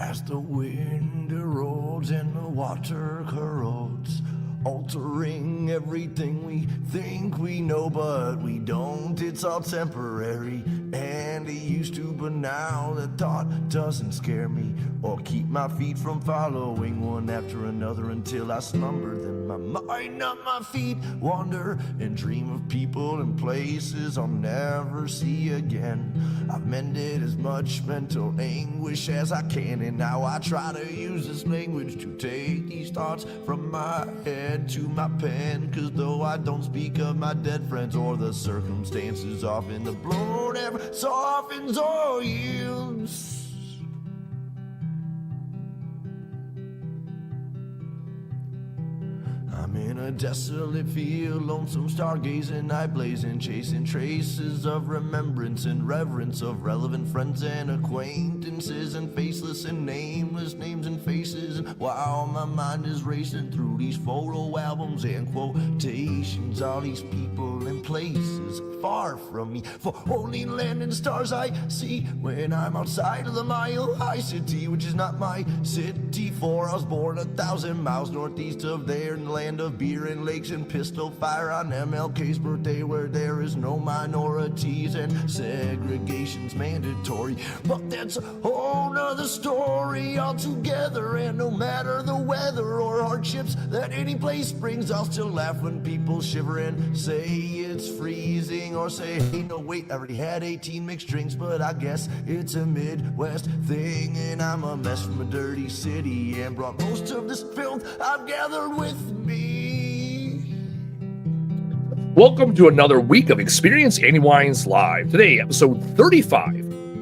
As the wind erodes and the water corrodes, altering everything we think we know, but we don't. It's all temporary, and it used to, but now the thought doesn't scare me or keep my feet from following one after another until I slumber. Then my mind, not my feet, wander and dream of people and places I'll never see again. I've mended as much mental anguish as I can, and now I try to use this language to take these thoughts from my head to my pen. Cause though I don't speak of my dead friends or the circumstances, often the blow never softens or yields. I'm in a desolate field, lonesome stargazing, night blazing, chasing traces of remembrance and reverence of relevant friends and acquaintances, and faceless and nameless names and faces. And while my mind is racing through these photo albums and quotations, all these people and places far from me, for only land and stars I see when I'm outside of the Mile High City, which is not my city, for I was born 1,000 miles northeast of there, in the land of beer and lakes and pistol fire on MLK's birthday, where there is no minorities and segregation's mandatory. But that's a whole nother story altogether, and no matter the weather or hardships that any place brings, I'll still laugh when people shiver and say it's freezing, or say, hey, no wait, I already had 18 mixed drinks, but I guess it's a Midwest thing, and I'm a mess from a dirty city and brought most of this filth I've gathered with me. Welcome to another week of Experience Andy Weins Live. Today, episode 35,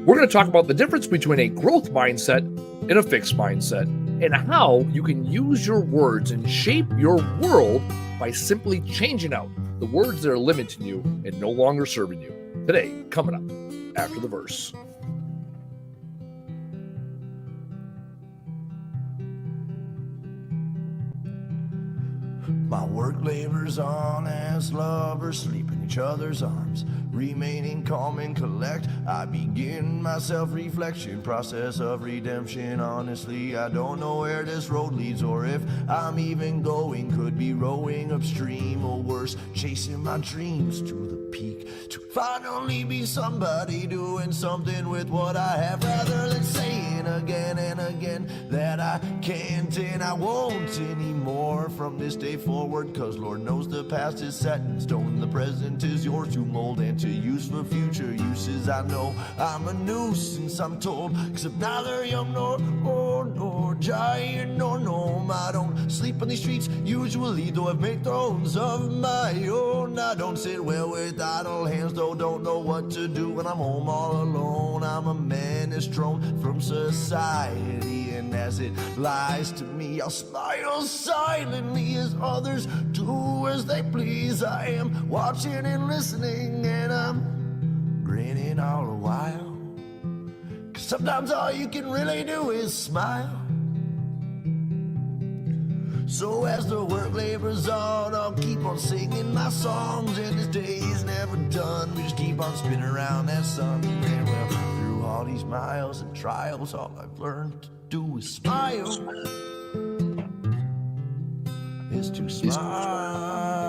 we're going to talk about the difference between a growth mindset and a fixed mindset, and how you can use your words and shape your world by simply changing out the words that are limiting you and no longer serving you. Today, coming up after the verse. My work labors on as lovers sleep in each other's arms, remaining calm and collect. I begin my self-reflection process of redemption. Honestly, I don't know where this road leads, or if I'm even going. Could be rowing upstream, or worse, chasing my dreams to the peak, to finally be somebody doing something with what I have, rather than saying again and again that I can't and I won't anymore from this day forward. Cause Lord knows the past is set in stone, the present is yours to mold and to use for future uses. I know I'm a nuisance, I'm told, except neither young nor giant nor gnome. I don't sleep on these streets usually, though I've made thrones of my own. I don't sit well with idle hands, though don't know what to do when I'm home all alone. I'm a menace thrown from society, and as it lies to me, I'll smile silently as others do as they please. I am watching and listening, and I'm grinning all the while, 'cause sometimes all you can really do is smile. So as the work labors on, I'll keep on singing my songs, and this day's never done. We just keep on spinning around that sun, and well, through all these miles and trials, all I've learned to do is smile. Is to smile.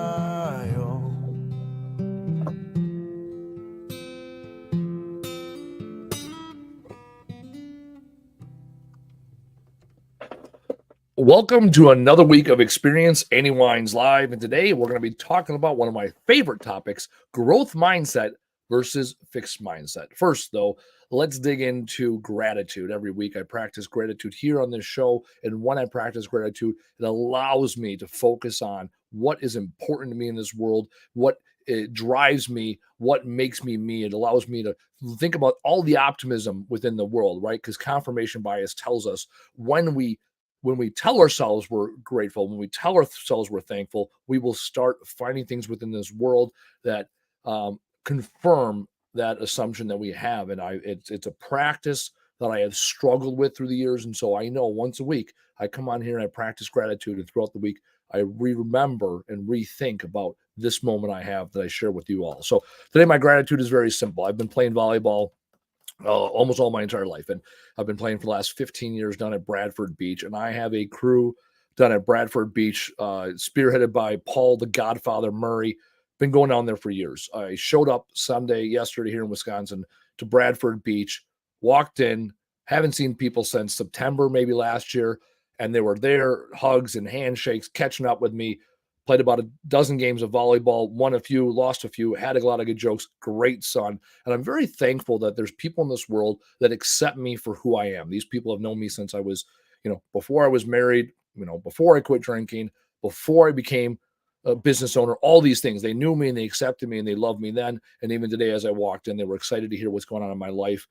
Welcome to another week of Experience Andy Weins Live, and today we're going to be talking about one of my favorite topics, growth mindset versus fixed mindset. First, though, let's dig into gratitude. Every week I practice gratitude here on this show, and when I practice gratitude, it allows me to focus on what is important to me in this world, what it drives me, what makes me me. It allows me to think about all the optimism within the world, right? Because confirmation bias tells us when we tell ourselves we're grateful, when we tell ourselves we're thankful, we will start finding things within this world that confirm that assumption that we have. And it's a practice that I have struggled with through the years. And so I know once a week I come on here and I practice gratitude, and throughout the week I remember and rethink about this moment I have that I share with you all. So today my gratitude is very simple. I've been playing volleyball almost all my entire life. And I've been playing for the last 15 years down at Bradford Beach. And I have a crew down at Bradford Beach, spearheaded by Paul, the Godfather Murray. Been going down there for years. I showed up yesterday here in Wisconsin to Bradford Beach, walked in, haven't seen people since September, maybe last year. And they were there, hugs and handshakes, catching up with me. Played about a dozen games of volleyball, won a few, lost a few, had a lot of good jokes. Great son. And I'm very thankful that there's people in this world that accept me for who I am. These people have known me since I was, before I was married, before I quit drinking, before I became a business owner, all these things. They knew me and they accepted me and they loved me then. And even today, as I walked in, they were excited to hear what's going on in my life.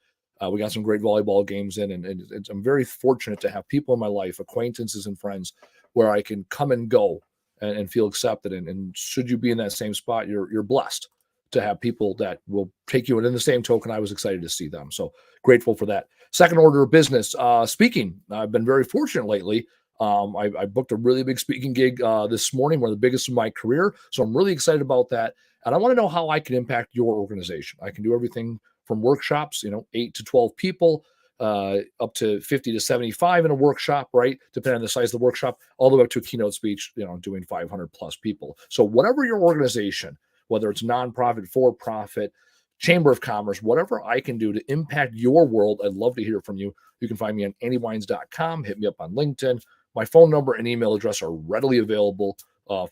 We got some great volleyball games in, and I'm very fortunate to have people in my life, acquaintances and friends, where I can come and go and feel accepted. And should you be in that same spot, you're blessed to have people that will take you. And in the same token, I was excited to see them. So grateful for that. Second order of business, speaking. I've been very fortunate lately. I booked a really big speaking gig this morning, one of the biggest in my career. So I'm really excited about that. And I want to know how I can impact your organization. I can do everything from workshops, 8 to 12 people, up to 50 to 75 in a workshop, right? Depending on the size of the workshop, all the way up to a keynote speech, doing 500 plus people. So whatever your organization, whether it's nonprofit, for-profit, chamber of commerce, whatever I can do to impact your world, I'd love to hear from you. You can find me on andyweins.com, hit me up on LinkedIn. My phone number and email address are readily available.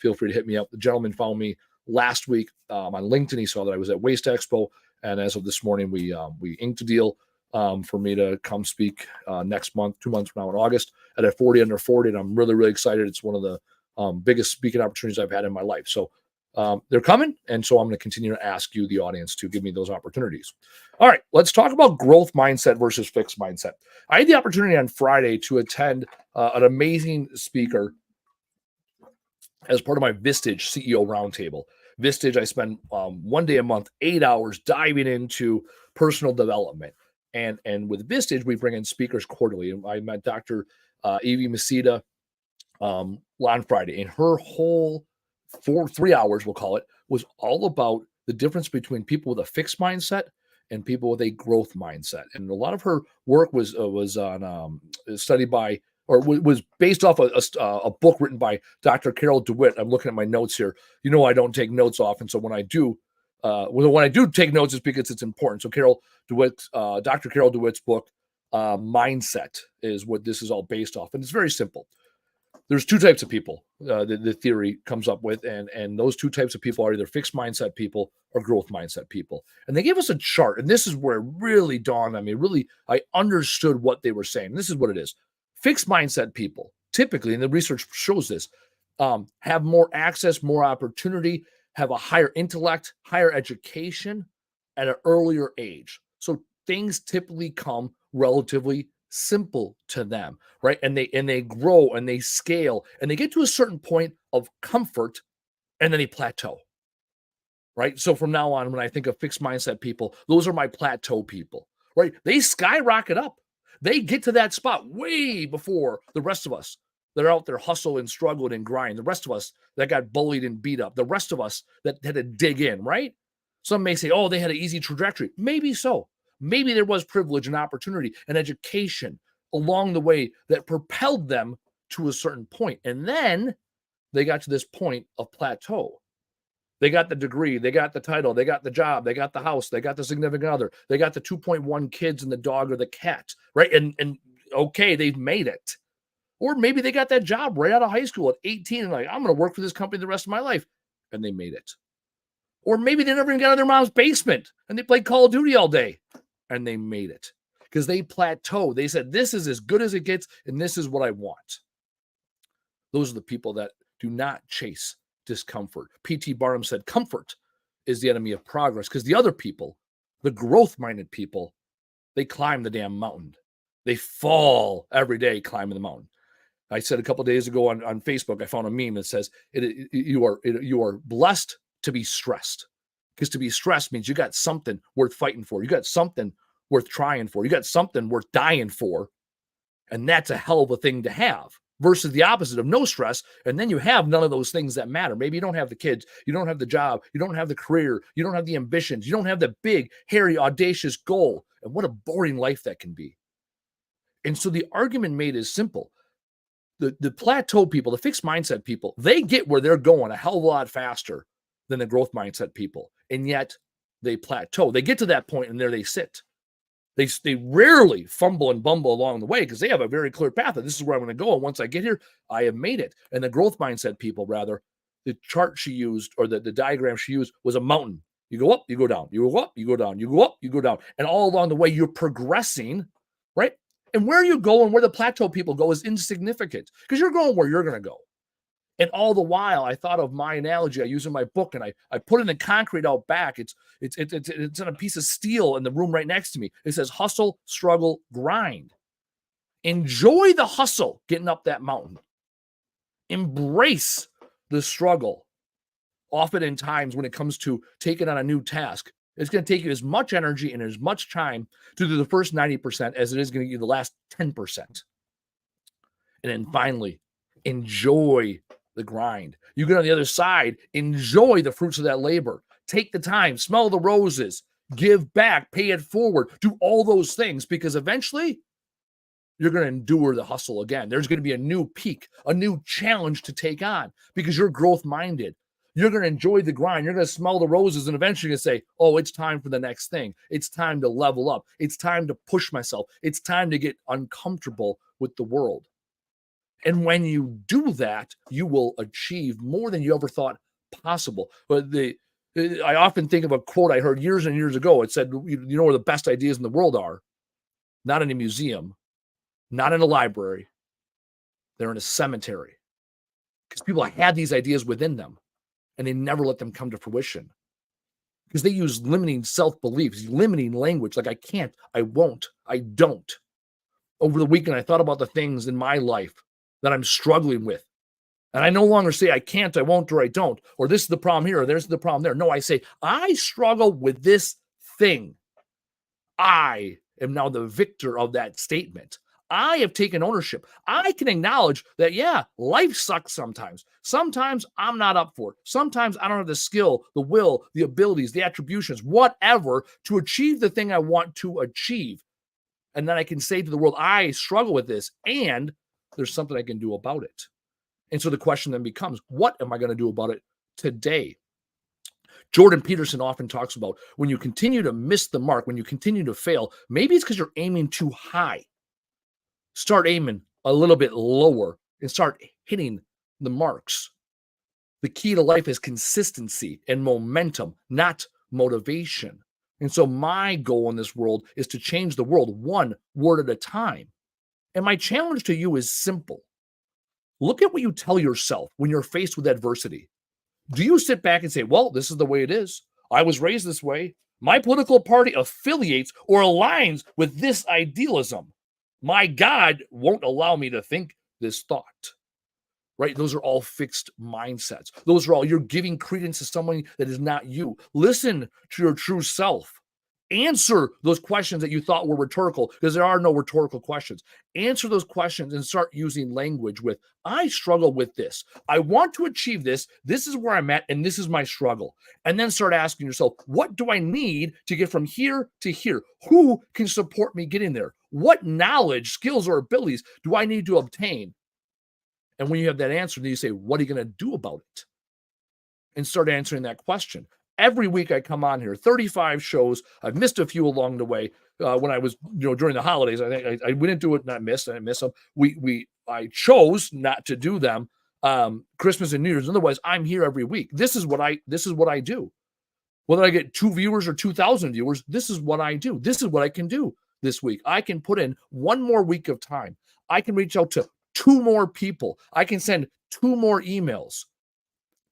Feel free to hit me up. The gentleman found me last week on LinkedIn. He saw that I was at Waste Expo. And as of this morning, we inked a deal for me to come speak next month, 2 months from now in August at a 40 under 40. And I'm really, really excited. It's one of the biggest speaking opportunities I've had in my life. So they're coming. And so I'm going to continue to ask you, the audience, to give me those opportunities. All right, let's talk about growth mindset versus fixed mindset. I had the opportunity on Friday to attend an amazing speaker as part of my Vistage CEO Roundtable. Vistage, I spend 1 day a month, 8 hours diving into personal development. And with Vistage, we bring in speakers quarterly. And I met Dr. Evie Masita on Friday, and her whole 3 hours, we'll call it, was all about the difference between people with a fixed mindset and people with a growth mindset. And a lot of her work was on studied by, or was based off a book written by Dr. Carol DeWitt. I'm looking at my notes here. I don't take notes often, so when I do take notes, it's because it's important. So Dr. Carol DeWitt's book, Mindset, is what this is all based off, and it's very simple. There's two types of people the theory comes up with, and those two types of people are either fixed mindset people or growth mindset people. And they gave us a chart, and this is where it really dawned on me. Really, I understood what they were saying. This is what it is. Fixed mindset people, typically, and the research shows this, have more access, more opportunity, have a higher intellect, higher education at an earlier age. So things typically come relatively simple to them, right? And they grow and they scale and they get to a certain point of comfort and then they plateau, right? So from now on, when I think of fixed mindset people, those are my plateau people, right? They skyrocket up. They get to that spot way before the rest of us that are out there hustle and struggled and grind. The rest of us that got bullied and beat up. The rest of us that had to dig in, right? Some may say, oh, they had an easy trajectory. Maybe so. Maybe there was privilege and opportunity and education along the way that propelled them to a certain point. And then they got to this point of plateau. They got the degree, they got the title, they got the job, they got the house, they got the significant other, they got the 2.1 kids and the dog or the cat, right? And okay, they've made it. Or maybe they got that job right out of high school at 18 and like, I'm going to work for this company the rest of my life. And they made it. Or maybe they never even got out of their mom's basement and they played Call of Duty all day and they made it because they plateaued. They said, this is as good as it gets and this is what I want. Those are the people that do not chase discomfort. P.T. Barnum said, comfort is the enemy of progress, because the other people, the growth-minded people, they climb the damn mountain. They fall every day climbing the mountain. I said a couple of days ago on Facebook, I found a meme that says, you are blessed to be stressed, because to be stressed means you got something worth fighting for. You got something worth trying for. You got something worth dying for. And that's a hell of a thing to have. Versus the opposite of no stress, and then you have none of those things that matter. Maybe you don't have the kids, you don't have the job, you don't have the career, you don't have the ambitions, you don't have the big, hairy, audacious goal. And what a boring life that can be. And so the argument made is simple. The plateau people, the fixed mindset people, they get where they're going a hell of a lot faster than the growth mindset people. And yet they plateau. They get to that point and there they sit. They rarely fumble and bumble along the way because they have a very clear path. This is where I'm going to go. And once I get here, I have made it. And the growth mindset people, rather, the chart she used or the diagram she used was a mountain. You go up, you go down. You go up, you go down. You go up, you go down. And all along the way, you're progressing, right? And where you go and where the plateau people go is insignificant because you're going where you're going to go. And all the while, I thought of my analogy I use in my book, and I put it in the concrete out back. It's on a piece of steel in the room right next to me. It says hustle, struggle, grind. Enjoy the hustle getting up that mountain. Embrace the struggle. Often in times when it comes to taking on a new task, it's going to take you as much energy and as much time to do the first 90% as it is going to give you the last 10%. And then finally, enjoy the grind. You get on the other side, enjoy the fruits of that labor. Take the time, smell the roses, give back, pay it forward, do all those things because eventually you're going to endure the hustle again. There's going to be a new peak, a new challenge to take on because you're growth minded. You're going to enjoy the grind. You're going to smell the roses and eventually you're going to say, oh, it's time for the next thing. It's time to level up. It's time to push myself. It's time to get uncomfortable with the world. And when you do that, you will achieve more than you ever thought possible. But I often think of a quote I heard years and years ago. It said, you know where the best ideas in the world are? Not in a museum, not in a library. They're in a cemetery. Because people had these ideas within them. And they never let them come to fruition because they use limiting self-beliefs, limiting language like I can't, I won't, I don't. Over the weekend, I thought about the things in my life that I'm struggling with. And I no longer say I can't, I won't, or I don't, or this is the problem here, or there's the problem there. No, I say I struggle with this thing. I am now the victor of that statement. I have taken ownership. I can acknowledge that, yeah, life sucks sometimes. Sometimes I'm not up for it. Sometimes I don't have the skill, the will, the abilities, the attributions, whatever, to achieve the thing I want to achieve. And then I can say to the world, I struggle with this, and there's something I can do about it. And so the question then becomes, what am I going to do about it today? Jordan Peterson often talks about when you continue to miss the mark, when you continue to fail, maybe it's because you're aiming too high. Start aiming a little bit lower and start hitting the marks. The key to life is consistency and momentum, not motivation. And so my goal in this world is to change the world one word at a time. And my challenge to you is simple. Look at what you tell yourself when you're faced with adversity. Do you sit back and say, well, this is the way it is. I was raised this way. My political party affiliates or aligns with this idealism. My God won't allow me to think this thought, right? Those are all fixed mindsets. Those are all, you're giving credence to someone that is not you. Listen to your true self. Answer those questions that you thought were rhetorical, because there are no rhetorical questions. Answer those questions and start using language with, I struggle with this. I want to achieve this. This is where I'm at, and this is my struggle. And then start asking yourself, what do I need to get from here to here? Who can support me getting there? What knowledge, skills, or abilities do I need to obtain? And when you have that answer, then you say, what are you going to do about it? And start answering that question. Every week I come on here, 35 shows. I've missed a few along the way. When I was, during the holidays, I think I didn't do it, not miss. I didn't miss them. I chose not to do them. Christmas and New Year's. Otherwise, I'm here every week. This is what I do. Whether I get 2 viewers or 2,000 viewers, this is what I do. This is what I can do this week. I can put in one more week of time. I can reach out to 2 more people. I can send 2 more emails.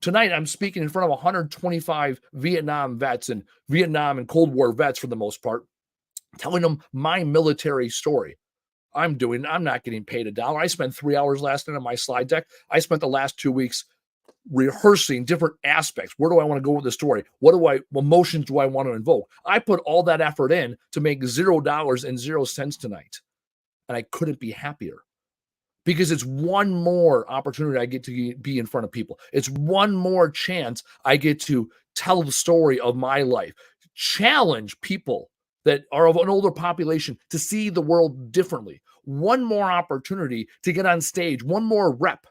Tonight, I'm speaking in front of 125 Vietnam vets and Vietnam and Cold War vets for the most part, telling them my military story. I'm not getting paid $1. I spent 3 hours last night on my slide deck. I spent the last 2 weeks rehearsing different aspects. Where do I want to go with the story? What emotions do I want to invoke? I put all that effort in to make $0 and 0 cents tonight. And I couldn't be happier. Because it's one more opportunity I get to be in front of people. It's one more chance I get to tell the story of my life, challenge people that are of an older population to see the world differently. One more opportunity to get on stage, one more rep.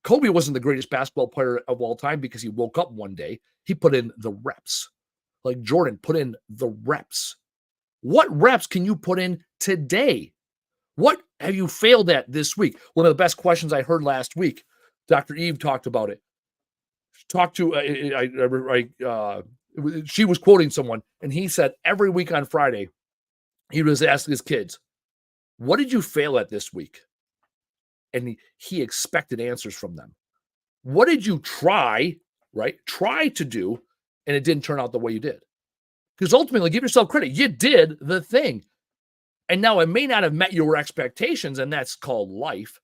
Kobe wasn't the greatest basketball player of all time because he woke up one day. He put in the reps. Like Jordan put in the reps. What reps can you put in today? What have you failed at this week? One of the best questions I heard last week, Dr. Eve talked about it. She was quoting someone, and he said every week on Friday, he was asking his kids, what did you fail at this week? And he expected answers from them. What did you try, right? Try to do, and it didn't turn out the way you did. Because ultimately, give yourself credit. You did the thing. And now it may not have met your expectations, and that's called life,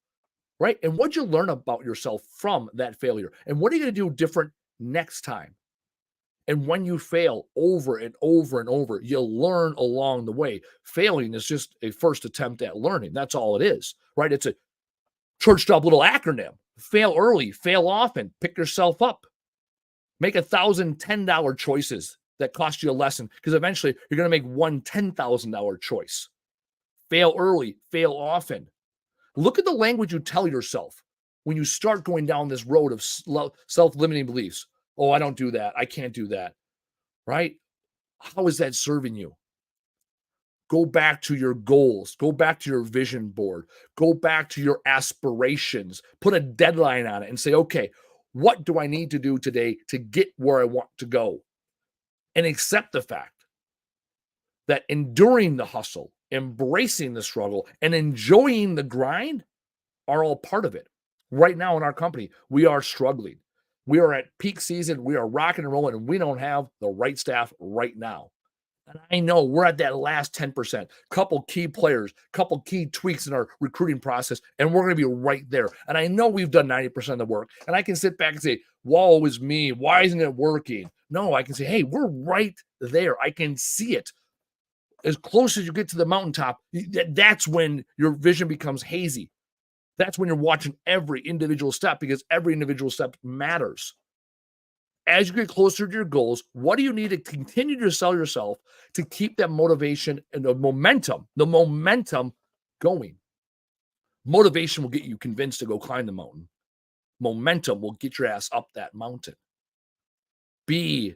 right? And what'd you learn about yourself from that failure? And what are you going to do different next time? And when you fail over and over and over, you'll learn along the way. Failing is just a first attempt at learning. That's all it is, right? It's a churched up little acronym. Fail early, fail often, pick yourself up. Make 1,000 $10 choices that cost you a lesson, because eventually you're going to make one $10,000 choice. Fail early, fail often. Look at the language you tell yourself when you start going down this road of self-limiting beliefs. Oh, I don't do that. I can't do that. Right? How is that serving you? Go back to your goals. Go back to your vision board. Go back to your aspirations. Put a deadline on it and say, okay, what do I need to do today to get where I want to go? And accept the fact that enduring the hustle, embracing the struggle, and enjoying the grind are all part of it. Right now in our company, we are struggling. We are at peak season. We are rocking and rolling, and we don't have the right staff right now. And I know we're at that last 10%, couple key players, couple key tweaks in our recruiting process, and we're going to be right there. And I know we've done 90% of the work, and I can sit back and say, woe is me. Why isn't it working? No, I can say, hey, we're right there. I can see it. As close as you get to the mountaintop, that's when your vision becomes hazy. That's when you're watching every individual step, because every individual step matters. As you get closer to your goals, what do you need to continue to sell yourself to keep that motivation and the momentum going? Motivation will get you convinced to go climb the mountain. Momentum will get your ass up that mountain. Be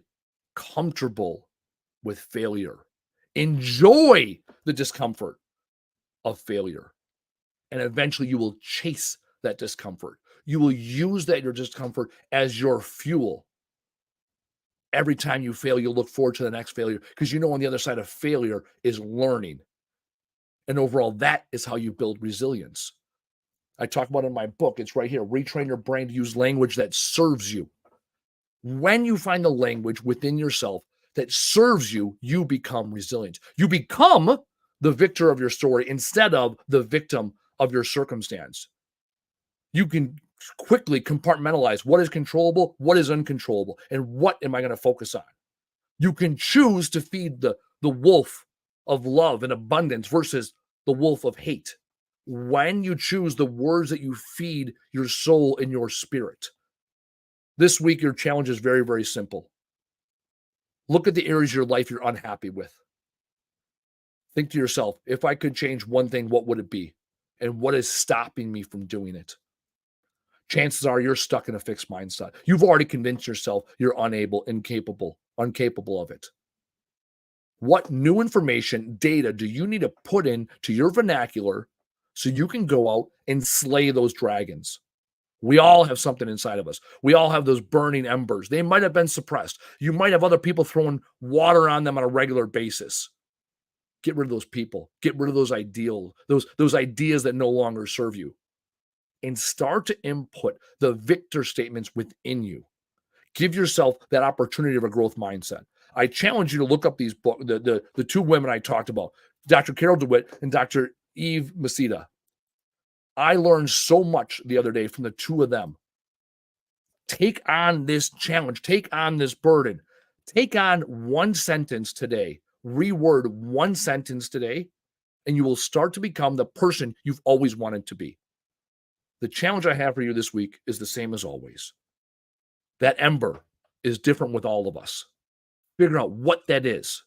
comfortable with failure. Enjoy the discomfort of failure. And eventually you will chase that discomfort. You will use your discomfort as your fuel. Every time you fail, you'll look forward to the next failure, because you know on the other side of failure is learning. And overall, that is how you build resilience. I talk about it in my book. It's right here. Retrain your brain to use language that serves you. When you find the language within yourself that serves you, you become resilient. You become the victor of your story instead of the victim of your circumstance. You can quickly compartmentalize what is controllable, what is uncontrollable, and what am I going to focus on. You can choose to feed the wolf of love and abundance versus the wolf of hate. When you choose the words that you feed your soul and your spirit. This week, your challenge is very, very simple. Look at the areas of your life you're unhappy with. Think to yourself, if I could change one thing, what would it be? And what is stopping me from doing it? Chances are you're stuck in a fixed mindset. You've already convinced yourself you're unable, incapable of it. What new information, data do you need to put into your vernacular so you can go out and slay those dragons? We all have something inside of us. We all have those burning embers. They might have been suppressed. You might have other people throwing water on them on a regular basis. Get rid of those people. Get rid of those ideals, those ideas that no longer serve you. And start to input the victor statements within you. Give yourself that opportunity of a growth mindset. I challenge you to look up these books, the two women I talked about, Dr. Carol DeWitt and Dr. Eve Masita. I learned so much the other day from the two of them. Take on this challenge. Take on this burden. Take on one sentence today. Reword one sentence today, and you will start to become the person you've always wanted to be. The challenge I have for you this week is the same as always. That ember is different with all of us. Figure out what that is.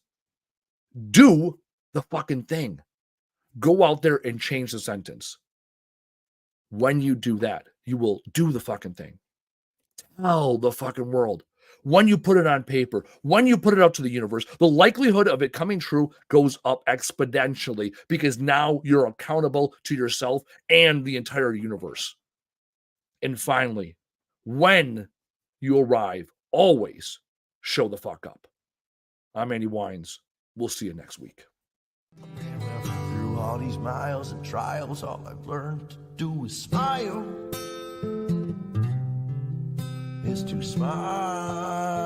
Do the fucking thing. Go out there and change the sentence. When you do that, you will do the fucking thing. Tell the fucking world. When you put it on paper, when you put it out to the universe, the likelihood of it coming true goes up exponentially because now you're accountable to yourself and the entire universe. And finally, when you arrive, always show the fuck up. I'm Andy Weins. We'll see you next week. Through all these miles and trials, all I've learned to do is smile. Is to smile.